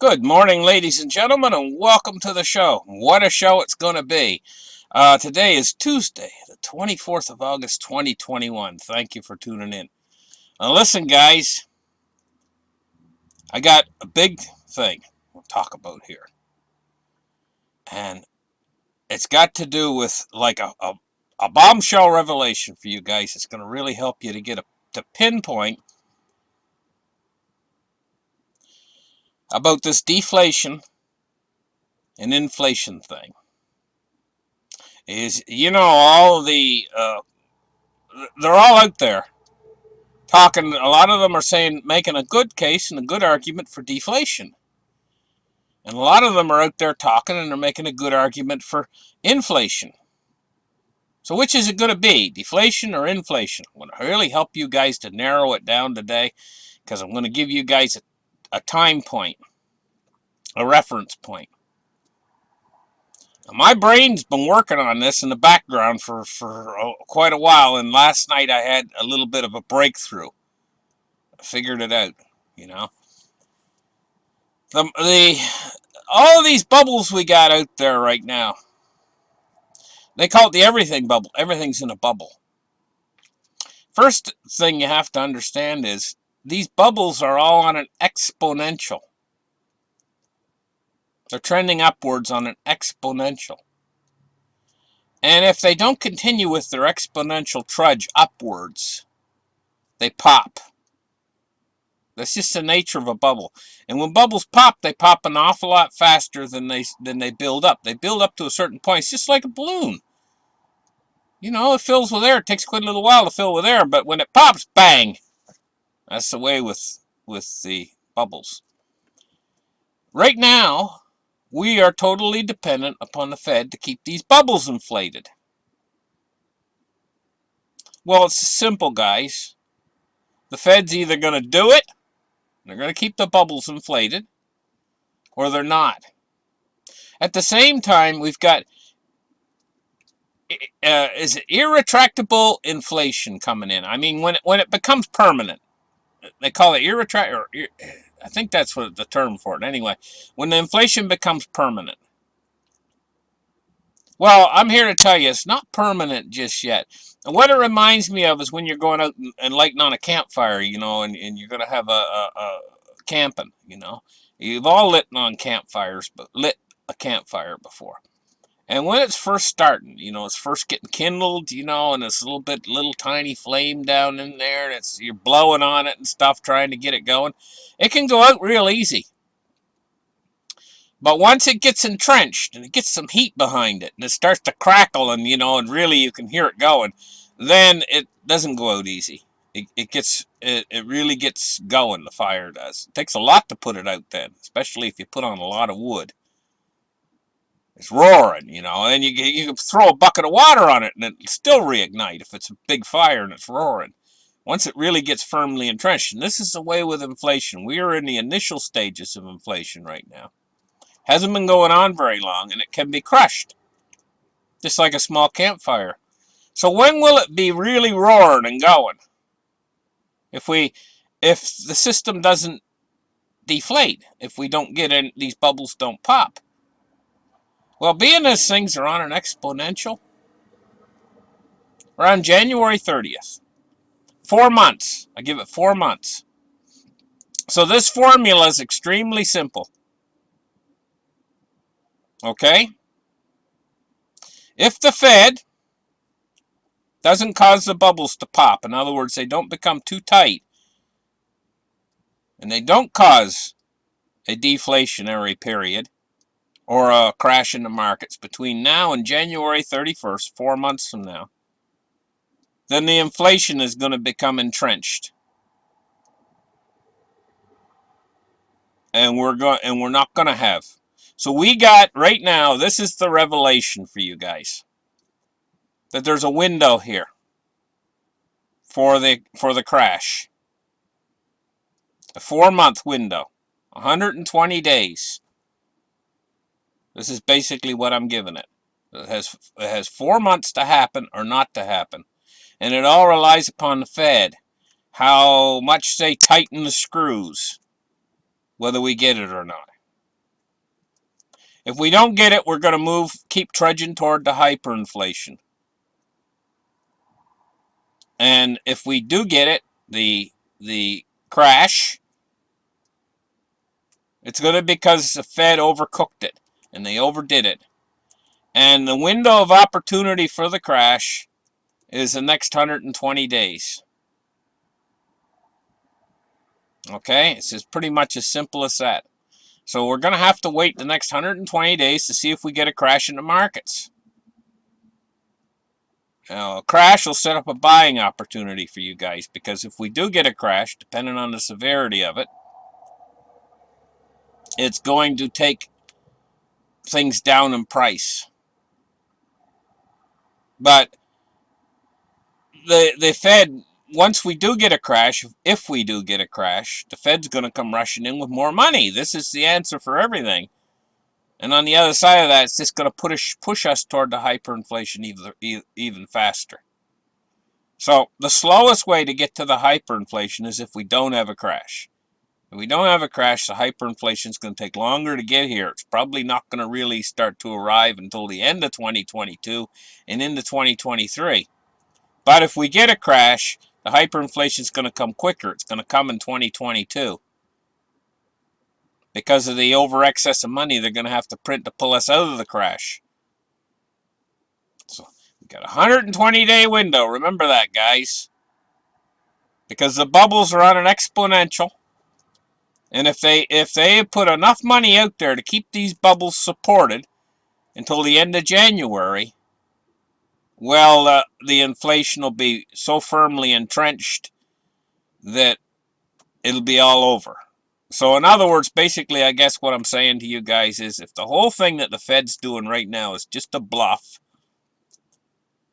Good morning, ladies and gentlemen, and welcome to the show. What a show it's going to be. Today is Tuesday, the 24th of August, 2021. Thank you for tuning in. Now, listen, guys, I got a big thing we'll talk about here. And it's got to do with like a bombshell revelation for you guys. It's going to really help you to pinpoint about this deflation and inflation thing. All of they're all out there talking. A lot of them are making a good case and a good argument for deflation, and a lot of them are out there talking and they're making a good argument for inflation. So which is it going to be, deflation or inflation? I'm going to really help you guys to narrow it down today, because I'm going to give you guys a time point, a reference point. Now, my brain's been working on this in the background for quite a while, and last night I had a little bit of a breakthrough. I figured it out, you know. All of these bubbles we got out there right now, they call it the everything bubble. Everything's in a bubble. First thing you have to understand is these bubbles are all on an exponential. They're trending upwards on an exponential. And if they don't continue with their exponential trudge upwards, they pop. That's just the nature of a bubble. And when bubbles pop, they pop an awful lot faster than they build up. They build up to a certain point. It's just like a balloon. You know, it fills with air. It takes quite a little while to fill with air, but when it pops, bang! That's the way with the bubbles. Right now, we are totally dependent upon the Fed to keep these bubbles inflated. Well, it's simple, guys. The Fed's either going to do it, they're going to keep the bubbles inflated, or they're not. At the same time, we've got is it irretractable inflation coming in. I mean, when it becomes permanent, they call it irretractable. I think that's what the term for it. Anyway, when the inflation becomes permanent. Well, I'm here to tell you it's not permanent just yet. And what it reminds me of is when you're going out and lighting on a campfire, you know, and you're going to have a camping, you know. You've all lit on campfires, but lit a campfire before. And when it's first starting, you know, it's first getting kindled, you know, and it's little tiny flame down in there, and you're blowing on it and stuff, trying to get it going. It can go out real easy. But once it gets entrenched and it gets some heat behind it and it starts to crackle and, you know, and really you can hear it going, then it doesn't go out easy. It really gets going, the fire does. It takes a lot to put it out then, especially if you put on a lot of wood. It's roaring, you know, and you can throw a bucket of water on it and it'll still reignite if it's a big fire and it's roaring. Once it really gets firmly entrenched, and this is the way with inflation. We are in the initial stages of inflation right now. Hasn't been going on very long, and it can be crushed, just like a small campfire. So when will it be really roaring and going? If the system doesn't deflate, if we don't get in, these bubbles don't pop. Well, being as things are on an exponential, around January 30th, 4 months. I give it 4 months. So this formula is extremely simple. Okay? If the Fed doesn't cause the bubbles to pop, in other words, they don't become too tight, and they don't cause a deflationary period or a crash in the markets between now and January 31st, 4 months from now, then the inflation is going to become entrenched. And we're not going to have. So we got right now, this is the revelation for you guys, that there's a window here for the crash. A 4-month window, 120 days. This is basically what I'm giving it. It has 4 months to happen or not to happen. And it all relies upon the Fed. How much they tighten the screws, whether we get it or not. If we don't get it, we're going to keep trudging toward the hyperinflation. And if we do get it, the crash, it's going to be because the Fed overcooked it and they overdid it. And the window of opportunity for the crash is the next 120 days. Okay, it's just pretty much as simple as that. So we're going to have to wait the next 120 days to see if we get a crash in the markets. Now, a crash will set up a buying opportunity for you guys, because if we do get a crash, depending on the severity of it, it's going to take things down in price. But the Fed, once we do get a crash, if we do get a crash, the Fed's going to come rushing in with more money. This is the answer for everything. And on the other side of that, it's just going to push us toward the hyperinflation even faster. So the slowest way to get to the hyperinflation is if we don't have a crash. If we don't have a crash, the hyperinflation is going to take longer to get here. It's probably not going to really start to arrive until the end of 2022 and into 2023. But if we get a crash, the hyperinflation is going to come quicker. It's going to come in 2022. Because of the over excess of money they're going to have to print to pull us out of the crash. So we've got a 120-day window. Remember that, guys. Because the bubbles are on an exponential. And if they put enough money out there to keep these bubbles supported until the end of January, well, the inflation will be so firmly entrenched that it'll be all over. So in other words, basically, I guess what I'm saying to you guys is, if the whole thing that the Fed's doing right now is just a bluff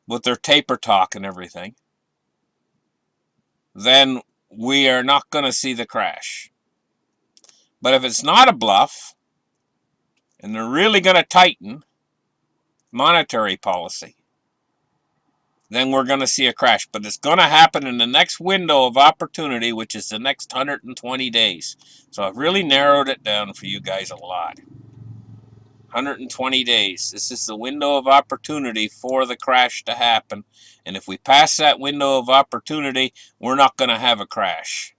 with their taper talk and everything, then we are not going to see the crash. But if it's not a bluff, and they're really going to tighten monetary policy, then we're going to see a crash. But it's going to happen in the next window of opportunity, which is the next 120 days. So I've really narrowed it down for you guys a lot. 120 days. This is the window of opportunity for the crash to happen. And if we pass that window of opportunity, we're not going to have a crash.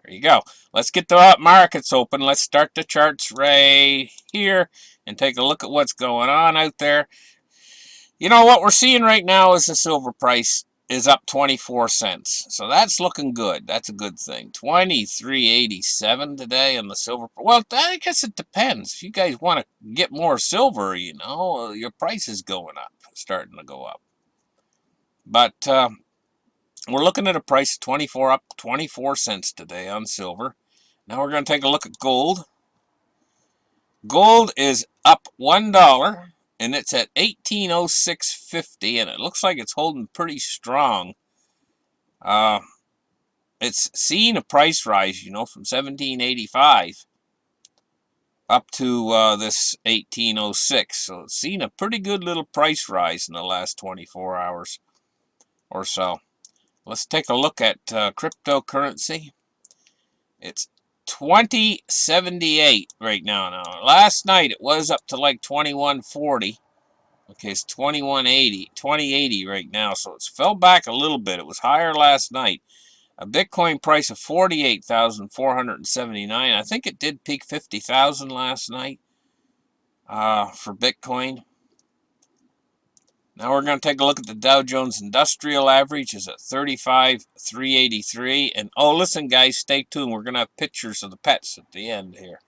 There you go. Let's get the markets open. Let's start the charts right here and take a look at what's going on out there. You know, what we're seeing right now is the silver price is up 24 cents. So that's looking good. That's a good thing. 23.87 today on the silver. Well, I guess it depends. If you guys want to get more silver, you know, your price is going up, starting to go up. But we're looking at a price of up 24 cents today on silver. Now we're going to take a look at gold. Gold is up $1. And it's at 1806.50, and it looks like it's holding pretty strong. It's seen a price rise, you know, from 1785 up to this 1806. So it's seen a pretty good little price rise in the last 24 hours or so. Let's take a look at cryptocurrency. It's 2078 right now. Now, last night it was up to like 2140. Okay, it's 2080 right now, so it's fell back a little bit. It was higher last night. A Bitcoin price of 48,479. I think it did peak 50,000 last night for Bitcoin. Now we're going to take a look at the Dow Jones Industrial Average. Is at 35,383. And oh, listen, guys, stay tuned. We're going to have pictures of the pets at the end here.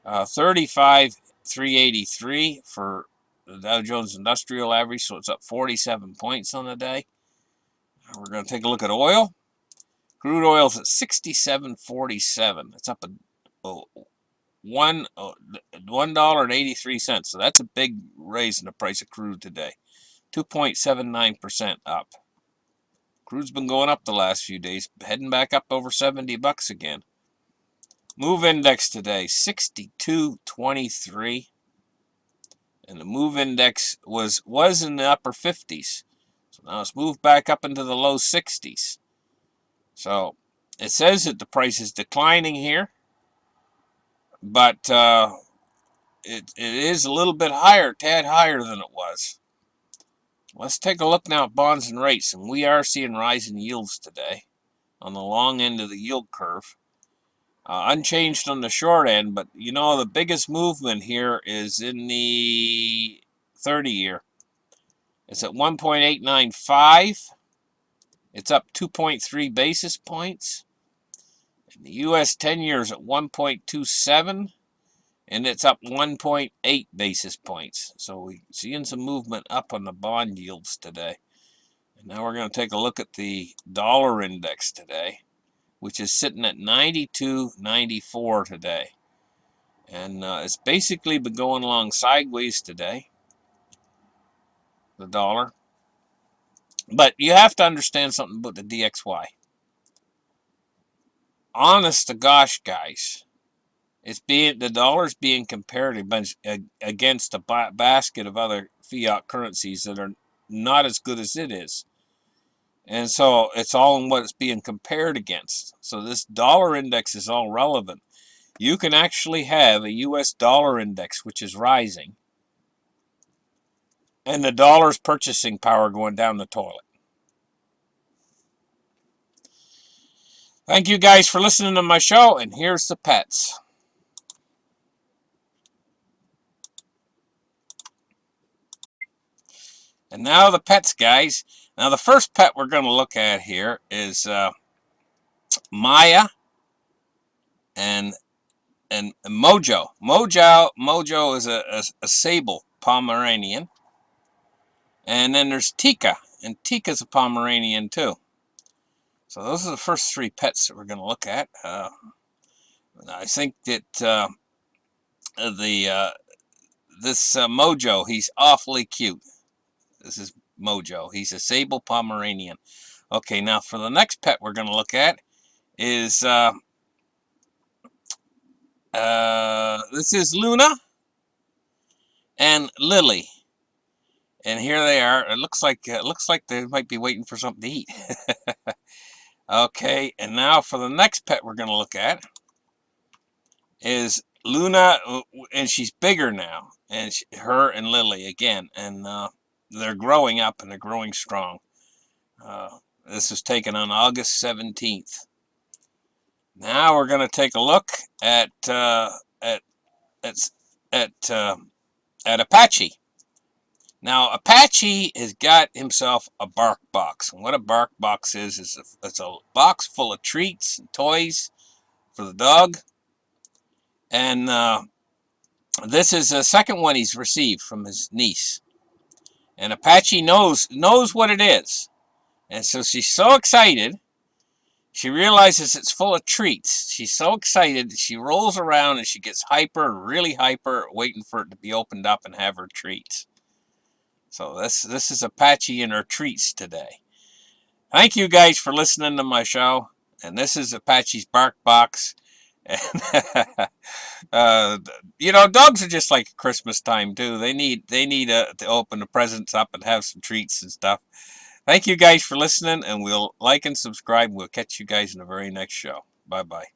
35,383 for the Dow Jones Industrial Average, so it's up 47 points on the day. We're going to take a look at oil. Crude oil is at 67.47. It's up $1.83. So that's a big raise in the price of crude today. 2.79% up. Crude's been going up the last few days, heading back up over $70 again. Move index today, 62.23. And the move index was in the upper 50s. So now it's moved back up into the low 60s. So it says that the price is declining here. but it is a little bit higher, tad higher than it was. Let's take a look now at bonds and rates, and we are seeing rising yields today on the long end of the yield curve. Unchanged on the short end, but you know the biggest movement here is in the 30-year. It's at 1.895. It's up 2.3 basis points. And the U.S. 10-year is at 1.27, and it's up 1.8 basis points. So we're seeing some movement up on the bond yields today. And now we're going to take a look at the dollar index today, which is sitting at 92.94 today. And it's basically been going along sideways today, the dollar. But you have to understand something about the DXY. Honest to gosh, guys, the dollar's being compared against a basket of other fiat currencies that are not as good as it is. And so it's all in what it's being compared against. So this dollar index is all relevant. You can actually have a US dollar index which is rising, and the dollar's purchasing power going down the toilet. Thank you guys for listening to my show, and here's the pets. And now the pets, guys. Now the first pet we're going to look at here is Maya and Mojo. Mojo is a sable Pomeranian. And then there's Tika, and Tika's a Pomeranian too. So those are the first three pets that we're going to look at. I think that this Mojo, he's awfully cute. This is Mojo. He's a sable Pomeranian. Okay, now for the next pet we're going to look at is this is Luna and Lily. And here they are. It looks like they might be waiting for something to eat. Okay, and now for the next pet we're going to look at is Luna, and she's bigger now, and her and Lily again, and they're growing up and they're growing strong. This was taken on August 17th. Now we're going to take a look at Apache. Now Apache has got himself a bark box, and what a bark box is it's a box full of treats and toys for the dog. And this is the second one he's received from his niece. And Apache knows what it is. And so she's so excited. She realizes it's full of treats. She's so excited, she rolls around and she gets hyper, really hyper, waiting for it to be opened up and have her treats. So this is Apache and her treats today. Thank you guys for listening to my show. And this is Apache's bark box. And you know, dogs are just like Christmas time too. They need to open the presents up and have some treats and stuff. Thank you guys for listening, and we'll like and subscribe. We'll catch you guys in the very next show. Bye bye.